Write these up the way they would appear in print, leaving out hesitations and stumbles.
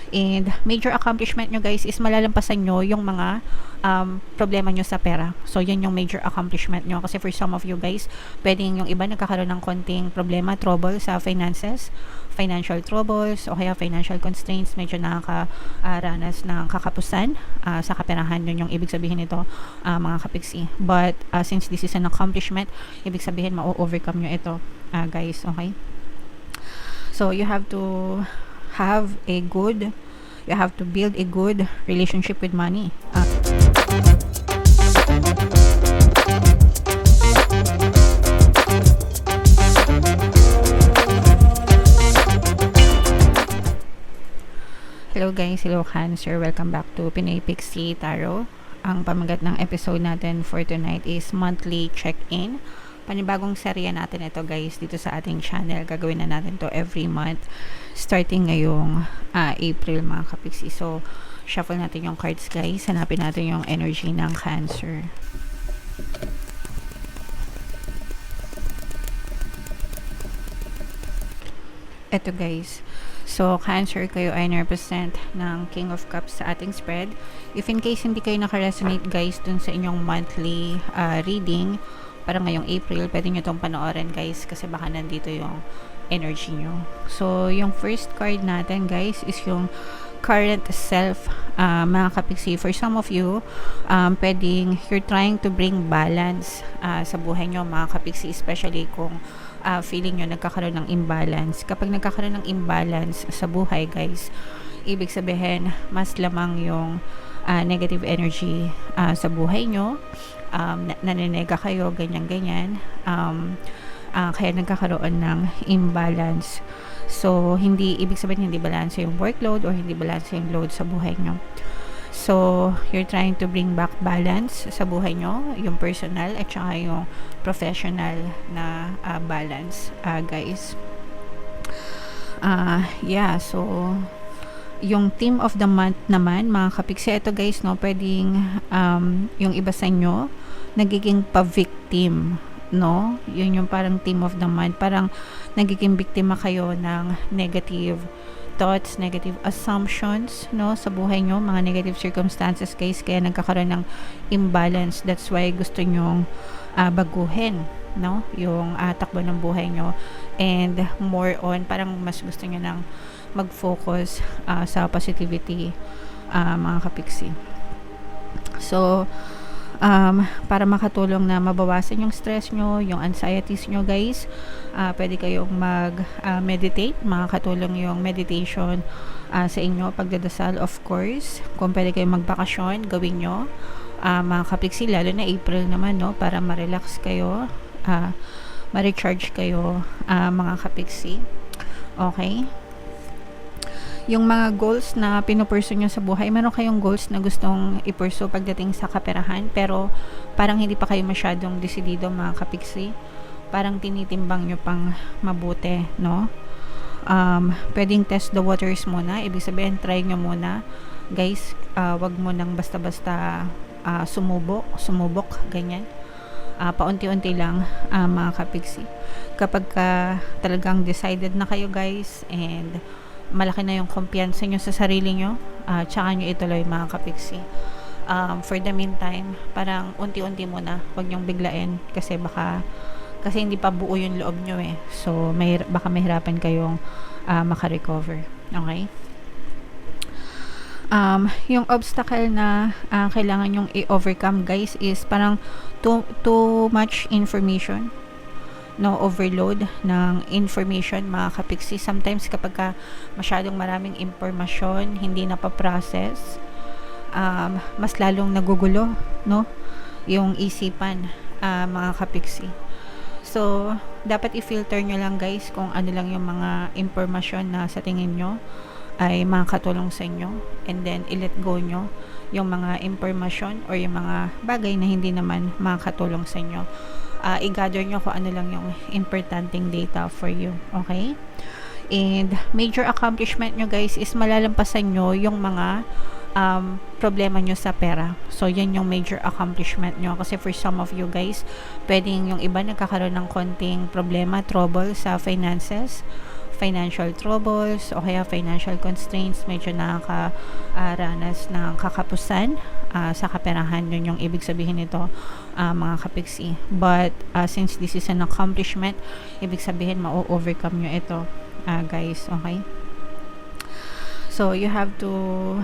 And major accomplishment nyo guys is malalampasan nyo yung mga problema nyo sa pera. So yan yung major accomplishment nyo, kasi for some of you guys, pwedeng yung iba nagkakaroon ng konting problema, trouble sa finances, financial troubles o kaya financial constraints, medyo nakakaranas ng kakapusan sa kaperahan. Yun yung ibig sabihin nito, mga kapiksi. But since this is an accomplishment, ibig sabihin ma-overcome nyo ito, guys. Okay, so you have to build a good relationship with money. Hello guys, hello Cancer, welcome back to Pinoy Pixie Tarot. Ang pamagat ng episode natin for tonight is monthly check-in. Panibagong serya natin ito guys dito sa ating channel. Gagawin na natin to every month starting ngayong April, mga kapiksi. So shuffle natin yung cards guys, hanapin natin yung energy ng Cancer. Eto guys, so Cancer, kayo ay represent ng King of Cups sa ating spread. If in case hindi kayo nakaresonate guys dun sa inyong monthly reading para ngayong April, pwede nyo itong panoorin guys, kasi baka nandito yung energy nyo. So yung first card natin guys is yung current self, mga kapiksi. For some of you, pwedeng you're trying to bring balance sa buhay nyo, mga kapiksi, especially kung feeling nyo nagkakaroon ng imbalance. Kapag nagkakaroon ng imbalance sa buhay guys, ibig sabihin mas lamang yung negative energy sa buhay nyo, naninega kayo, ganyan-ganyan, kaya nagkakaroon ng imbalance. So hindi ibig sabihin hindi balance yung workload or hindi balance yung load sa buhay nyo. So you're trying to bring back balance sa buhay nyo, yung personal at saka yung professional na balance, guys. Yeah, so yung theme of the month naman, mga kapiksi, ito guys, no, pwedeng yung iba sa inyo nagiging pa-victim, no? Yun yung parang theme of the month, parang nagiging biktima kayo ng negative thoughts, negative assumptions, no, sa buhay nyo, mga negative circumstances guys, kaya nagkakaroon ng imbalance. That's why gusto nyong baguhin, no, yung takbo ng buhay nyo, and more on, parang mas gusto nyo nang mag-focus sa positivity, mga kapiksi. So para makatulong na mabawasan yung stress nyo, yung anxieties nyo guys, pwede kayong mag-meditate. Makakatulong yung meditation sa inyo, pagdadasal of course. Kung pwede kayong magbakasyon, gawin nyo, mga kapiksi, lalo na April naman, no, para ma-relax kayo, ma-recharge kayo, mga kapiksi. Okay, yung mga goals na pinupursue nyo sa buhay, meron kayong goals na gustong ipursue pagdating sa kaperahan, pero parang hindi pa kayo masyadong desidido, mga kapiksi. Parang tinitimbang nyo pang mabuti, no? Pwedeng test the waters muna. Ibig sabihin, try nyo muna guys. Wag mo nang basta-basta sumubok, ganyan. Paunti-unti lang, mga kapiksi. Kapag talagang decided na kayo guys, and malaki na yung kumpiyansa nyo sa sarili nyo, tsaka nyo ituloy, mga kapiksi. For the meantime, parang unti-unti muna, huwag nyong biglain, kasi hindi pa buo yung loob nyo eh. So baka mahirapan kayong makarecover. Okay, yung obstacle na kailangan nyong i-overcome guys is parang too much information, no, overload ng information, mga kapiksi. Sometimes kapag masyadong maraming impormasyon, hindi na pa-process, mas lalong nagugulo, no, yung isipan, mga kapiksi. So dapat i-filter nyo lang guys kung ano lang yung mga impormasyon na sa tingin nyo ay makakatulong sa inyo, and then i-let go nyo yung mga impormasyon or yung mga bagay na hindi naman makakatulong sa inyo. I-gather nyo kung ano lang yung importanteng data for you. Okay, and major accomplishment nyo guys is malalampasan nyo yung mga problema nyo sa pera. So yan yung major accomplishment nyo, kasi for some of you guys, pwedeng yung iba nagkakaroon ng konting problema, trouble sa finances, financial troubles o kaya financial constraints, medyo nakakaranas ng kakapusan sa kaperahan. Yun yung ibig sabihin nito, mga kapiksi. But since this is an accomplishment, ibig sabihin ma-overcome nyo ito, guys. Okay, so you have to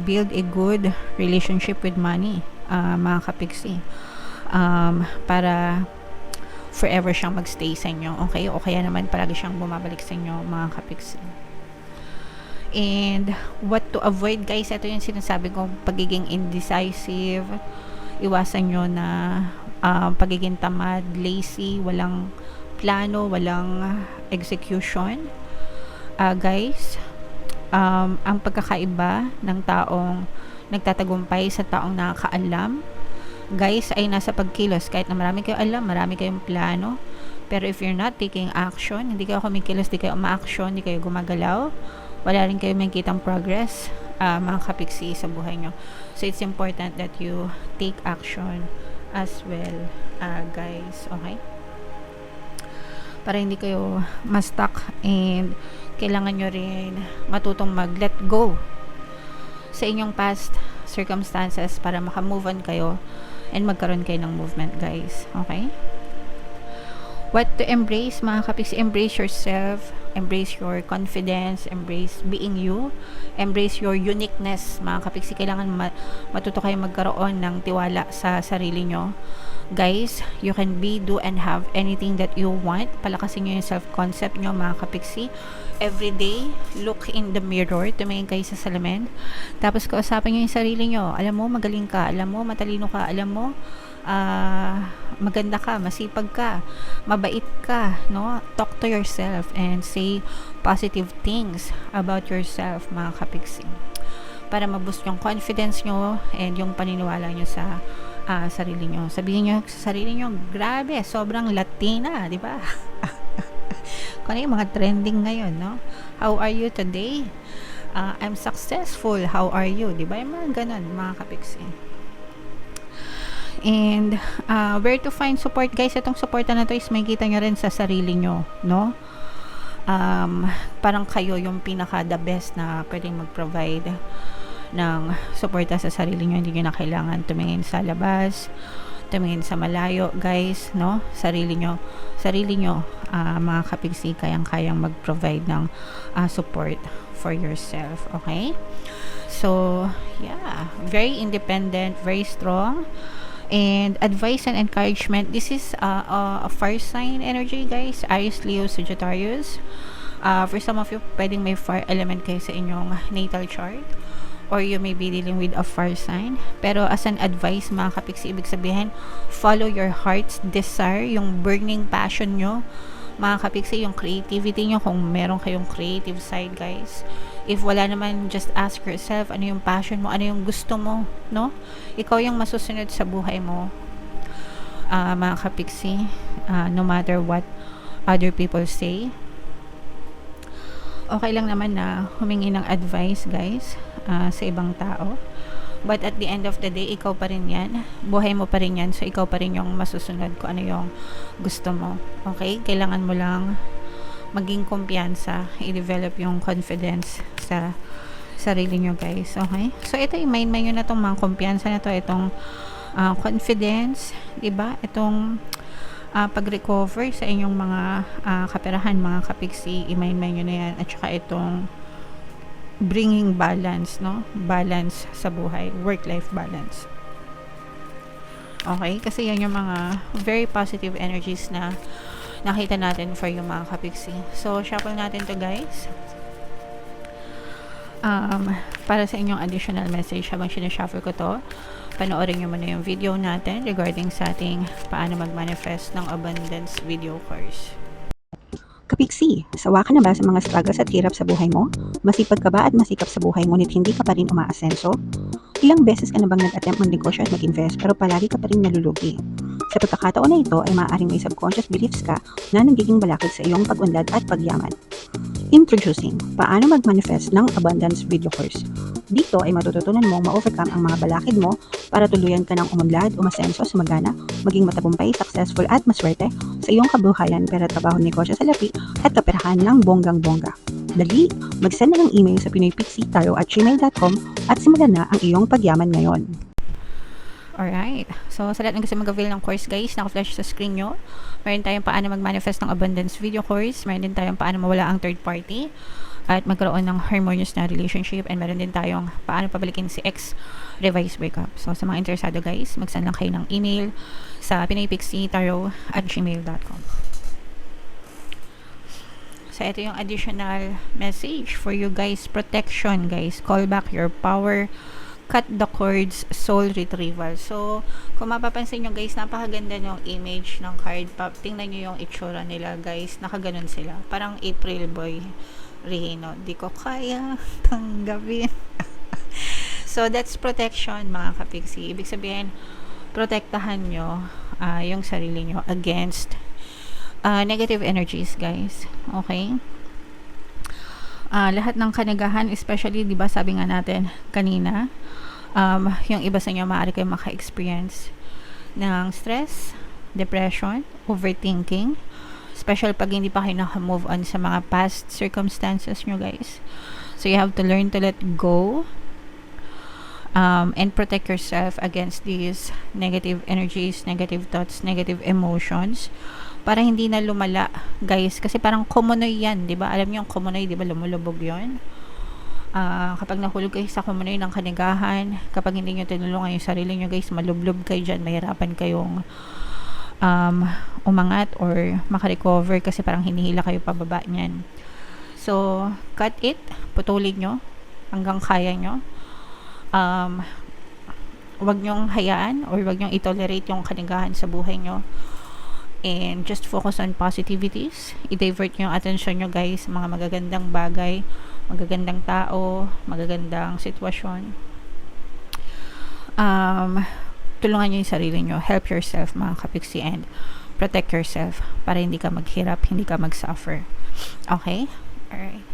build a good relationship with money, mga kapiksi, para forever siyang magstay sa inyo, okay? O kaya naman palagi siyang bumabalik sa inyo, mga kapiksi. And what to avoid, guys, ito yung sinasabi kong pagiging indecisive. Iwasan nyo na pagiging tamad, lazy, walang plano, walang execution. Guys, ang pagkakaiba ng taong nagtatagumpay sa taong nakakaalam, guys, ay nasa pagkilos. Kahit na marami kayo alam, marami kayong plano, pero if you're not taking action, hindi kayo kumikilos, hindi kayo uma-action, hindi kayo gumagalaw, wala rin kayo makikitang progress, mga kapiksi, sa buhay nyo. So it's important that you take action as well, guys. Okay, para hindi kayo ma-stuck, and kailangan nyo rin matutong mag-let go sa inyong past circumstances para maka-move on kayo and magkaroon kayo ng movement, guys. Okay, what to embrace, mga kapiksi? Embrace yourself, embrace your confidence, embrace being you, embrace your uniqueness, mga kapiksi. Kailangan matuto kayo magkaroon ng tiwala sa sarili nyo, guys. You can be, do, and have anything that you want. Palakasin nyo yung self-concept nyo, mga kapiksi. Every day, look in the mirror, tumingin kayo sa salamin, tapos kausapin nyo yung sarili nyo. Alam mo, magaling ka, alam mo, matalino ka, alam mo, maganda ka, masipag ka, mabait ka, no? Talk to yourself and say positive things about yourself, mga kapiksi, para ma-boost yung confidence nyo and yung paniniwala nyo sa sarili nyo. Sabihin nyo sa sarili nyo, grabe, sobrang Latina, di ba? Kung ano yung mga trending ngayon, no? How are you today? I'm successful. How are you? Di ba? Yung mga ganun, mga kapiksi. And where to find support, guys? Itong suporta na to is may kita nyo rin sa sarili nyo, no? Parang kayo yung pinaka the best na pwedeng mag-provide ng suporta sa sarili nyo. Hindi nyo na kailangan tumingin sa labas, tumingin sa malayo, guys, no? Sarili nyo, mga kapiksi, kayang-kayang mag-provide ng support for yourself. Okay, so yeah, very independent, very strong. And advice and encouragement, this is a fire sign energy, guys. Aries, Leo, Sagittarius. For some of you, pwedeng may fire element kayo sa inyong natal chart, or you may be dealing with a fire sign. Pero as an advice, mga kapiksi, ibig sabihin, follow your heart's desire, yung burning passion nyo, mga kapiksi, yung creativity nyo, kung meron kayong creative side, guys. If wala naman, just ask yourself, ano yung passion mo, ano yung gusto mo, no? Ikaw yung masusunod sa buhay mo, mga kapiksi, no matter what other people say. Okay lang naman na humingi ng advice, guys, sa ibang tao. But at the end of the day, ikaw pa rin yan. Buhay mo pa rin yan. So, ikaw pa rin yung masusunod kung ano yung gusto mo. Okay? Kailangan mo lang maging kumpiyansa, i-develop yung confidence sa sarili nyo, guys. Okay? So, ito, i-mind nyo na itong mga kumpiyansa na to, itong confidence, diba? Itong pag-recover sa inyong mga kaperahan, mga kapiksi, i-mind nyo na yan. At saka itong bringing balance, no? Balance sa buhay, work-life balance. Okay? Kasi yan yung mga very positive energies na nakita natin for yung mga kapiksi. So, shuffle natin to, guys. Para sa inyong additional message, habang sinashuffle ko to, panoorin nyo muna yung video natin regarding sa ating paano mag-manifest ng abundance video course. Kapiksi, sawa ka na ba sa mga struggles at hirap sa buhay mo? Masipag ka ba at masikap sa buhay ngunit hindi ka pa rin umaasenso? Ilang beses ka na bang nag-attempt mag-negosyo at mag-invest pero palagi ka pa rin nalulugi? Sa pagkakataon na ito ay maaaring may subconscious beliefs ka na nagiging balakid sa iyong pag-unlad at pagyaman. Introducing, paano mag-manifest ng abundance video course. Dito ay matututunan mong ma-overcome ang mga balakid mo para tuluyan ka ng umunlad, umasenso, sumagana, maging matagumpay, successful at maswerte sa iyong kabuhayan, pera, trabaho, negosyo, salapi, at kaperahan ng bonggang-bongga. Dali, mag-send na ng email sa pinoypixie@gmail.com at simulan na ang iyong pagyaman ngayon. Alright. So, sa lahat ng gusto mag-avail ng course, guys, naka-flash sa screen nyo. Meron tayong paano mag-manifest ng abundance video course. Meron din tayong paano mawala ang third party at magkaroon ng harmonious na relationship. And meron din tayong paano pabalikin si ex revise breakup. So, sa mga interesado, guys, mag-send lang kayo ng email sa pinoypixie@gmail.com. So, ito yung additional message for you guys. Protection, guys. Call back your power. Cut the cords, soul retrieval. So, kung mapapansin nyo, guys, napakaganda ng image ng card. Tingnan nyo yung itsura nila, guys. Nakaganon sila. Parang April Boy Rehino. Di ko kaya tanggapin. So, that's protection, mga kapiksi. Ibig sabihin, protektahan nyo yung sarili nyo against negative energies, guys. Okay? Lahat ng kanagahan, especially, di ba, sabi nga natin kanina, yung iba sa inyo, maaari kayo maka-experience ng stress, depression, overthinking, special pag hindi pa kayo naka-move on sa mga past circumstances nyo, guys. So, you have to learn to let go and protect yourself against these negative energies, negative thoughts, negative emotions, para hindi na lumala, guys. Kasi parang kumunoy yan, di ba? Alam niyo yung kumunoy, di ba? Lumulubog yun. Kapag nahulog kayo sa kumunoy ng kanigahan, kapag hindi nyo tinulungan yung sarili nyo, guys, malublob kayo dyan, mahirapan kayong umangat or makarecover kasi parang hinihila kayo pababa niyan. So, cut it, putulin nyo hanggang kaya nyo. Wag nyong hayaan or wag nyong itolerate yung kanigahan sa buhay nyo. And just focus on positivities. I-divert nyo yung attention nyo, guys, mga magagandang bagay, magagandang tao, magagandang sitwasyon. Tulungan nyo yung sarili nyo. Help yourself, mga kapiksi, and protect yourself para hindi ka maghirap, hindi ka mag-suffer. Okay? Alright.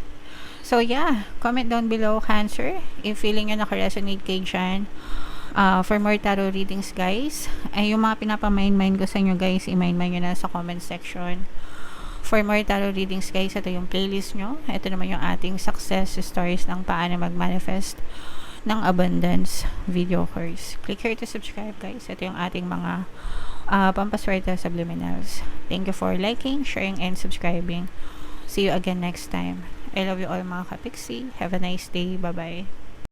So, yeah. Comment down below, Cancer, if feeling nyo naka-resonate kayo dyan. For more tarot readings, guys, ay yung mga pinapamain-main ko sa inyo, guys, i-main-main nyo na sa comment section. For more tarot readings, guys, ito yung playlist nyo. Ito naman yung ating success stories ng paano mag-manifest ng abundance video course. Click here to subscribe, guys. Ito yung ating mga pampaswerte subliminals. Thank you for liking, sharing, and subscribing. See you again next time. I love you all, mga kapiksi. Have a nice day. Bye-bye.